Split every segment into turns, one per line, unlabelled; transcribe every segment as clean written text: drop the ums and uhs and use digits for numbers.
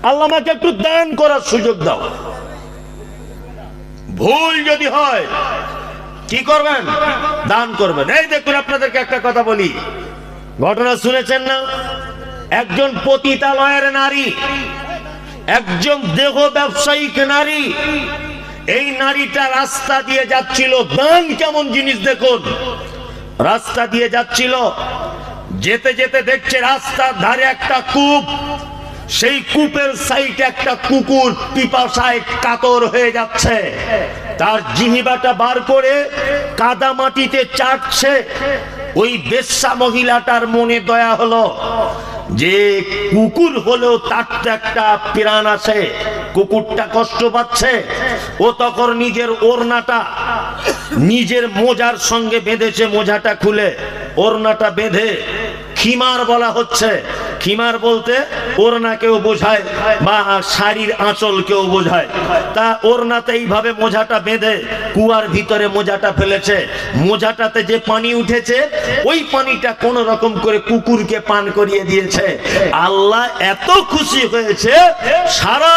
আল্লাহ আমাকে একটু দান করার সুযোগ দাও। ভুল যদি হয় কি করবেন? দান করবেন। এই দেখুন, আপনাদেরকে একটা কথা বলি, ঘটনা শুনেছেন না? একজন পতিতালয়ের নারী, একজন দেহ ব্যবসায়িক নারী, এই নারীটা রাস্তা দিয়ে যাচ্ছিল। দান কেমন জিনিস দেখুন, রাস্তা দিয়ে যাচ্ছিল, যেতে যেতে দেখছে রাস্তার ধারে একটা কূপ, সেই কূপের সাইডে একটা কুকুর পিপাসায় কাতর হয়ে যাচ্ছে, তার জিহ্বাটা বার করে কাদা মাটিতে চাটছে। ওই বেশ্যা মহিলাটার মনে দয়া হলো যে কুকুর হলেও তার তো একটা প্রাণ আছে, কুকুরটা কষ্ট পাচ্ছে। ও তখন নিজের ওড়নাটা নিজের মোজার সঙ্গে বেঁধেছে, মোজাটা খুলে ওড়নাটা বেঁধে, খিমার বলা হচ্ছে, খিমার বলতে ওড়নাকেও বোঝায় বা শাড়ির আঁচলকেও বোঝায়। তা ওড়নাতে এইভাবে মোজাটা বেঁধে কুয়ার ভিতরে মোজাটা ফেলেছে। মোজাটাতে যে পানি উঠেছে ওই পানিটা কোন রকম করে কুকুরকে পান করিয়ে দিয়েছে। আল্লাহ এত খুশি হয়েছে, সারা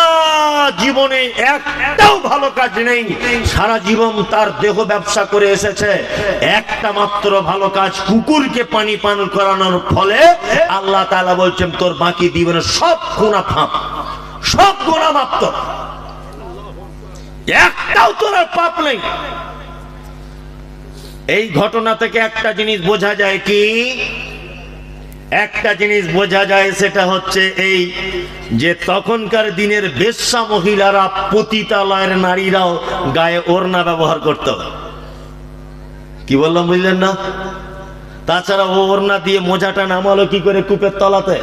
জীবনে একটাও ভালো কাজ নেই, সারা জীবন তার দেহ ব্যবসা করে এসেছে, একটা মাত্র ভালো কাজ কুকুরকে পানি পান করানোর ফলে আল্লাহ তাআলা বলছেন তোর বাকি জীবনের সব গুনাহ মাফ, সব গুনাহ মাফ, তোর একটাও তোর পাপ নেই। এই ঘটনা থেকে একটা জিনিস বোঝা যায়, কি একটা জিনিস বোঝা যায়, সেটা হচ্ছে এই যে তখনকার দিনের বেশ্যা মহিলারা, পতিতালয়ের নারীরাও গায়ে ওড়না ব্যবহার করত। কি বললাম বুঝলেন না? তাছাড়া ও ওড়না দিয়ে মোজাটা নামালো কি করে কূপের তলাতে?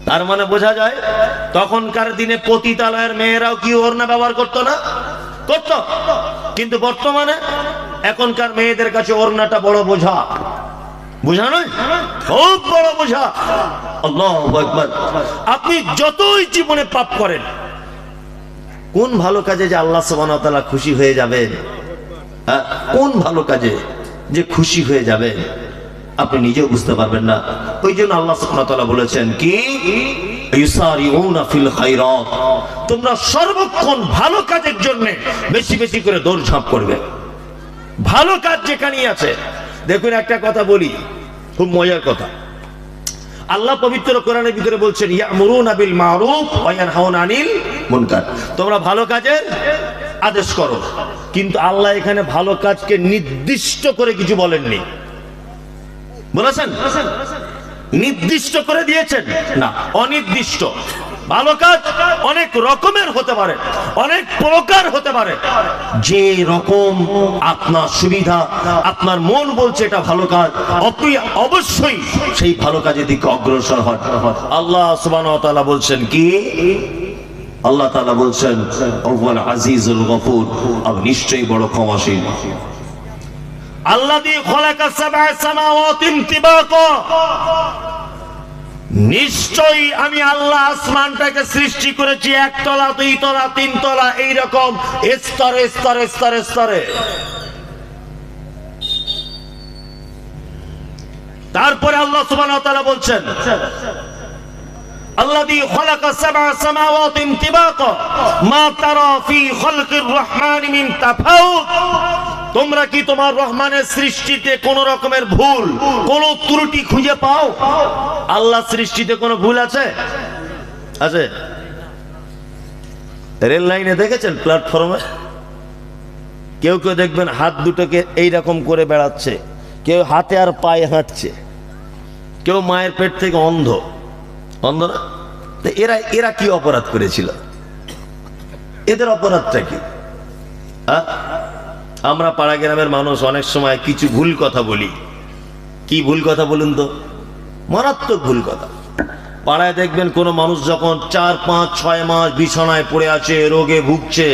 তার মানে বোঝা যায় তখনকার দিনে পতিতালয়ের মেয়েরাও কি ওড়না ব্যবহার করতো না? করত। কিন্তু বর্তমানে এখনকার মেয়েদের কাছে ওড়নাটা বড় বোঝা, বোঝা নয়, খুব বড় বোঝা। আল্লাহু আকবার। আপনি যতই জীবনে পাপ করেন, কোন ভালো কাজে যে আল্লাহ সুবহানাহু ওয়া তাআলা খুশি হয়ে যাবেন, কোন ভালো কাজে যে খুশি হয়ে যাবেন আপনি নিজেও বুঝতে পারবেন না। ওই জন্য আল্লাহ সুবহানাহু ওয়া তাআলা বলেছেন কি, ইউসারিউনা ফিল খায়রাত, তোমরা সর্বক্ষণ ভালো কাজের জন্য বেশি বেশি করে দৌড়ঝাঁপ করবে। ভালো কাজ যেখানেই আছে। দেখুন একটা কথা বলি, খুব মজার কথা। আল্লাহ পবিত্র কোরআনের ভিতরে বলছেন ইয়ামুরুনা বিল মারুফ ওয়া ইয়ানহাউনা আনিল মুনকার, তোমরা ভালো কাজের আদেশ করো। কিন্তু আল্লাহ এখানে ভালো কাজকে নির্দিষ্ট করে কিছু বলেননি। বলেছেন? নির্দিষ্ট করে দিয়েছেন না, অনির্দিষ্ট। ভালো কাজ অনেক রকমের হতে পারে, অনেক প্রকার হতে পারে। যে রকম আপনার সুবিধা, আপনার মন বলছে এটা ভালো কাজ, আপনি অবশ্যই সেই ভালো কাজের দিকে অগ্রসর হন। আল্লাহ সুবহানাহু ওয়া তাআলা বলছেন কি, আল্লাহ তাআলা বলছেন ওয়াল আজিজুল গফুর, আর নিশ্চয়ই বড় ক্ষমাশীল। আল্লাযী খালাকা সাবআ সামাওয়াতিন তিবাকা, নিশ্চয়ই আমি আল্লাহ আসমানটাকে সৃষ্টি করেছি একতলা, দুই তলা, তিন তলা, এইরকম স্তরে স্তরে স্তরে স্তরে। তারপরে আল্লাহ সুবহানাহু ওয়া তাআলা বলছেন আল্লাযী খালাকা সাবআ সামাওয়াতিন তিবাকা মা তারা ফি খালকির রহমানি মিন তাফাউত, তোমরা কি তোমার রহমানের সৃষ্টিতে কোন রকমের ভুল, কোন ত্রুটি খুঁজে পাও? আল্লাহ সৃষ্টিতে কোনো ভুল আছে? আছে? রেল লাইনে দেখেছেন প্ল্যাটফর্মে কেউ কেউ দেখবেন হাত দুটোকে এইরকম করে বেড়াচ্ছে, কেউ হাতে আর পায়ে হাঁটছে, কেউ মায়ের পেট থেকে অন্ধ, অন্ধ না? এরা এরা কি অপরাধ করেছিল? এদের অপরাধটা কি? আমরা পাড়া গ্রামের মানুষ অনেক সময় কিছু ভুল কথা বলি। কি ভুল কথা বলুন তো? মারাত্মক ভুল কথা। পাড়ায় দেখবেন কোনো মানুষ যখন 4, 5, 6 মাস বিছানায় পড়ে আছে, রোগে ভুগছে,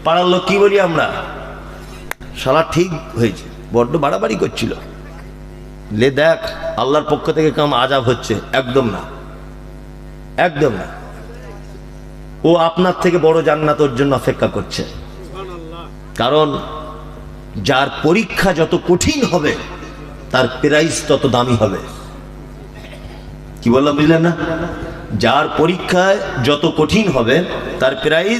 পাড়ার লোক কি বলি আমরা, শালা ঠিক হয়েছে, বড্ড বাড়াবাড়ি করছিল, লে দেখ আল্লাহর পক্ষ থেকে কেমন আযাব হচ্ছে। একদম না, একদম না। ও আপনার থেকে বড় জান্নাত ওর জন্য অপেক্ষা করছে। কারণ যার পরীক্ষা যত কঠিন হবে তার প্রাইজ তত দামি হবে। কি বললাম বুঝলেন না? যার পরীক্ষায় যত কঠিন হবে তার প্রাইজ